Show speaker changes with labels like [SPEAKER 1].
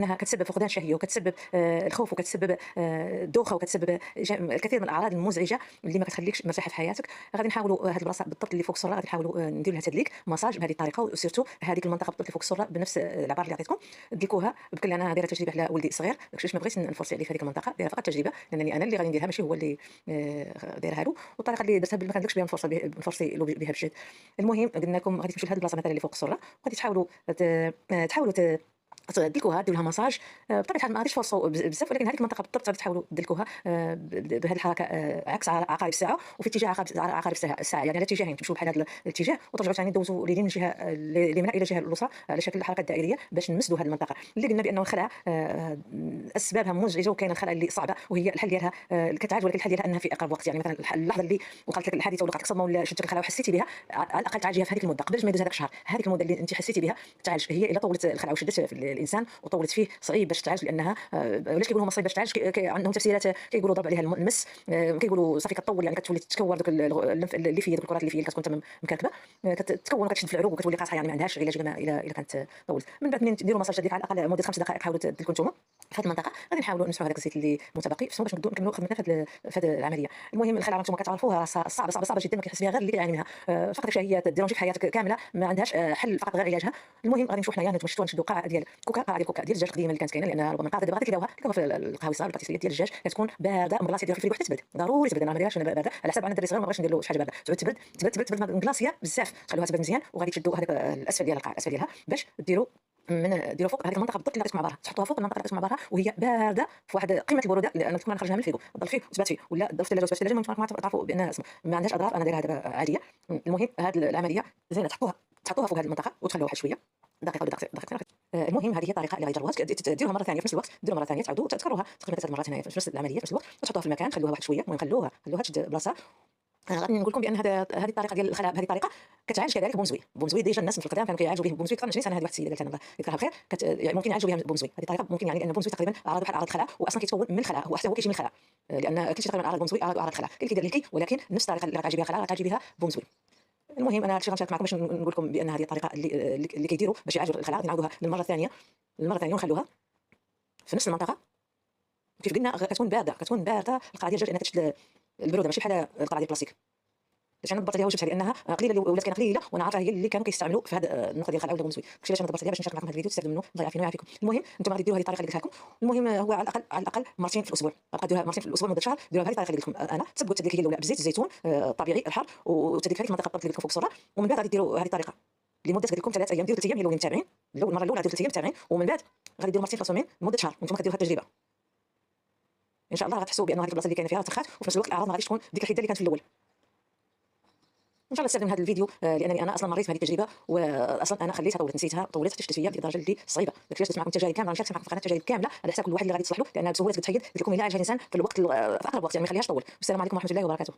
[SPEAKER 1] انها كتسبب فقدان شهيه وكتسبب الخوف وكتسبب الدوخه وكتسبب الكثير من الاعراض المزعجه اللي ما كتخليكش مرتاحه في حياتك. غادي نحاولوا هذه البلاصه بالضبط اللي فوق السره غادي نحاولوا نديروا لها تدليك مساج بهذه الطريقه، وسيرتو هذيك المنطقه بالضبط اللي فوق السره بنفس العباره اللي عطيتكم ديكوها. بكل انا دايره تجربه على ولدي الصغير، داكشي ما بغيتش نفرسي عليه في هذيك المنطقه، دايره فقط تجربه لانني انا اللي غادي نديرها ماشي هو اللي دايرها له، والطريقه اللي درتها ما كنديرش بها نفرسي بها بجد. المهم قلنا لكم غادي تمشيو لهذه البلاصه مثلا اللي فوق السره، وغادي تحاولوا ديروا لها مساج بطبيعه الحال. ما غاديش تفرصوا بزاف، ولكن هذيك المنطقه بالضبط غادي تحاولوا دلكوها بهذه الحركه عكس عقارب الساعه وفي اتجاه عقارب الساعه، يعني على اتجاهين تمشوا بحال هذا الاتجاه وترجعوا ثاني دوزوا اليمين من الجهه اليمنى الى الجهه اليسرى على شكل الحركه الدائريه باش نمسدوا هذه المنطقه اللي قلنا بانه الخلع اسبابها مزعجه، وكاين الخلع اللي صعبه وهي الحل ديالها كتعالج، ولكن الحل ديالها انها في اقرب وقت. يعني مثلا اللحظه اللي وقعت لك الحادثه ولا وقعت لك صدمه ولا شدتك الخلع وحسيتي بها، على الاقل تعالجيها في هذيك المده قبل ما يدوز هذاك الشهر. هذيك المده اللي انت حسيتي بها تعالج. هي الا طولت الخلع وشدت في الانسان وطولت فيه صعيب باش تعالج، لانها علاش كيقولوا هما صعيب باش تعالج؟ عندهم تفسيرات، كيقولوا ضرب عليها المس، كيقولوا صافي كتطول، يعني كتولي تتكور دوك الليمف اللي فيه دوك الكرات اللي فيه اللي كتكون تما مكركبه، كتتكون وكتشد في العروق وكتولي قاصحه، يعني ما عندهاش علاج الا كانت طولت. من بعد منين ديروا مساج ديك على الاقل مده 5 دقائق، حاولوا تدلكوا نتوما في هذه المنطقه. غادي نحاولوا نمسحوا هذاك الزيت اللي متبقي باش نبداو نكملوا خدمتنا في هذه العمليه. المهم الخلع نتوما كتعرفوها صعبه جدا، ما كيحس بها غير اللي كيعاني منها فقط. هي تديرونجي في حياتك كامله، ما عندهاش حل فقط غير علاجها. المهم غادي نمشيو حنايا نشدوا قاع ديال كوكا ديال الدجاج قديمه اللي كانت كاينه، لان ربما القاعده دابا غادي كيداوها في القهاويصه الباتيسيريه ديال الدجاج كتكون بارده من بلاصه، ديال في الفريغو حتى تبرد، ضروري تبرد. انا ما دايرهاش انا بارده على حسب انا الدري صغير، ما بغيتش ندير له شي حاجه بارده، تعود تبرد مكلاصيه بزاف، خلوها تبرد مزيان. وغادي تشدوا هذاك الاسفل ديال القاع الاسفل ديالها باش ديروا فوق هذيك المنطقه بالضبط اللي عطيتكم عبارها، تحطوها فوق المنطقه اللي عطيتكم عبارها وهي بارده في واحد قمه البروده، لان تكون خرجنا من الفريغو ضل فيه وثبات فيه، ولا ضرب في الثلاجه وثبات في الثلاجه ممكن تعرفوا بانها ما عندهاش اضرار. انا دايرها دابا عاديه. المهم هذه العمليه زينه تحطوها فوق هذه المنطقه وتخلوها واحد شويه دقيقه ولا دقيقتين. المهم هذه هي الطريقه اللي غيجربوها، ديروها مره ثانيه في نفس الوقت، ديروها مره ثانيه تعاودوا تكرروها تقريبا 3 مرات هنايا في نفس العمليه في نفس الوقت، وتحطوها في المكان خلوها واحد شويه. المهم خلوها تشد بلاصه. غادي نقول لكم بان هذه الطريقه ديال الخلع بهذه الطريقه كتعالج كذلك بونزوي. ديجا الناس في القدام كانوا كيعالجوا به بونزوي اكثر من 20 سنه. هذه واحد السيده قالت لنا الله يذكرها بخير، يعني ممكن يعالجوا بها بونزوي. هذه الطريقه ممكن، يعني لان بونزوي تقريبا اعراض بحال اعراض الخلع، واصلا كيتكون من الخلع، هو حتى هو كيجي من الخلع، لان كلشي تقريبا اعراض بونزوي اعراض الخلع، كاين اللي كيدير ليكي، ولكن نفس الطريقه اللي غتعالجي بها الخلع غتعالجي بها بونزوي. المهم انا هادشي غنشارك معكم باش نقول لكم بان هذه الطريقه اللي كيديروا باش يعالجوا الخلع. غادي نعاودوها للمره الثانيه ونخلوها في نفس المنطقه. كيف قلنا كتكون بارده القاعده ديال الدجاج، لانها كتشد البروده ماشي بحال القاعده ديال البلاستيك. باش انا ضبطت عليها وجبتها لانها قليله، ولات كاينه قليله وانا عارفه هي اللي كانوا كيستعملوا في هذه النقطه ديال الخلع ولا بونزوي. داكشي علاش انا ضبطت عليها باش نشارك معكم هذا الفيديو تستافدوا منه. الله يعافينا ويعافيكم. المهم انتم غادي ديروا هذه الطريقه اللي قلتها لكم. المهم هو على الاقل مرتين في الاسبوع، غتبقى ديروها مرتين في الاسبوع مده شهر. ديروها بهذه الطريقه اللي قلت لكم انا، تسبقوا التدليك الاولى بزيت الزيتون الطبيعي الحار، وتدليك في هذيك المنطقه بالضبط اللي قلت لكم فوق السره. ومن بعد غادي ديروا هذه الطريقه لمده قلت لكم 3 ايام، ديروا 3 ايام هي الاولين متابعين، المره الاولى ديروا 3 ايام متابعين، ومن بعد غادي ديروا مرتين في الاسبوع لمده شهر وانتم كديروا هذه التجربه. ان شاء الله غتحسوا بان هذه البلاصه اللي كاينه فيها ارتخات، وفي نفس الوقت الاعراض ما غاديش تكون ديك الحده اللي كانت في الاول. ان شاء الله تستافدوا من هذا الفيديو، لانني انا اصلا مريت بهذه التجربه، واصلا انا خليتها نسيتها طولت تشتت فيا لدرجه اللي صعيبه. داكشي علاش معكم التجارب كامله، نشارك معكم في قناه التجارب كامله على حساب كل واحد اللي غادي تصلح له، لانها بسهوله كتحيد لكم الا عالج الانسان في الوقت في اقرب وقت، يعني ما يخليهاش طول. والسلام عليكم ورحمه الله وبركاته.